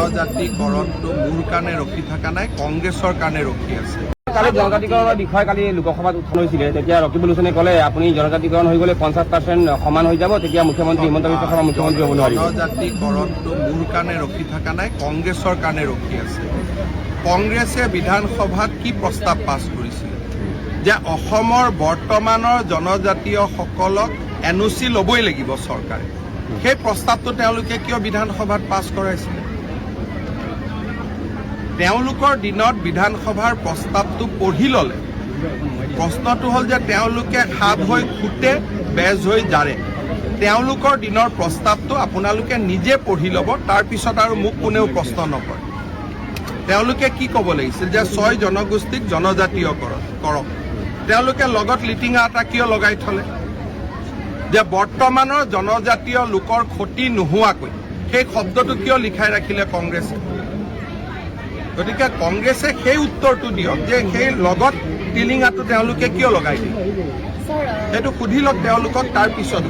জনজাতিকৰণটো মোৰ কাৰণে ৰখি থকা নাই, কংগ্ৰেছৰ কাৰণে ৰখি আছে। কালি জনজাতিকৰণৰ বিষয়ে কালি লোকসভাত উত্থান হৈছিলে, তেতিয়া ৰকিবুল হুছেইনে ক'লে আপুনি জনজাতিকৰণ হৈ গ'লে 50% সমান হৈ যাব, তেতিয়া মুখ্যমন্ত্ৰী হিমন্ত বিশ্ব শৰ্মা মুখ্যমন্ত্ৰী হ'ব নোৱাৰিব। জনজাতিকৰণটো মোৰ কাৰণে ৰখি থকা নাই, কংগ্ৰেছৰ কাৰণে ৰখি আছে। কংগ্ৰেছে বিধানসভাত কি প্ৰস্তাৱ পাছ কৰিছিল যে অসমৰ বৰ্তমানৰ জনজাতীয়সকলক NOC ল'বই লাগিব চৰকাৰে। সেই প্ৰস্তাৱটো তেওঁলোকে কিয় বিধানসভাত পাছ কৰাইছিলে? তেওঁলোকৰ দিনত বিধানসভাৰ প্ৰস্তাৱটো পঢ়ি ল'লে প্ৰশ্নটো হ'ল যে তেওঁলোকে সাপ হৈ খুটে, বেজ হৈ জাৰে। তেওঁলোকৰ দিনৰ প্ৰস্তাৱটো আপোনালোকে নিজে পঢ়ি ল'ব, তাৰপিছত আৰু মোক কোনেও প্ৰশ্ন নকৰে। তেওঁলোকে কি ক'ব লাগিছিল যে 6 জনগোষ্ঠীক জনজাতীয় কৰক। তেওঁলোকে লগত লিটিঙা এটা কিয় লগাই থলে যে বৰ্তমানৰ জনজাতীয় লোকৰ ক্ষতি নোহোৱাকৈ সেই শব্দটো কিয় লিখাই ৰাখিলে কংগ্ৰেছে? গতিকে কংগ্ৰেছে সেই উত্তৰটো দিয়ক যে সেই লগত টিলিঙাটো তেওঁলোকে কিয় লগাই দিয়ে, সেইটো সুধি লওক তেওঁলোকক, তাৰ পিছত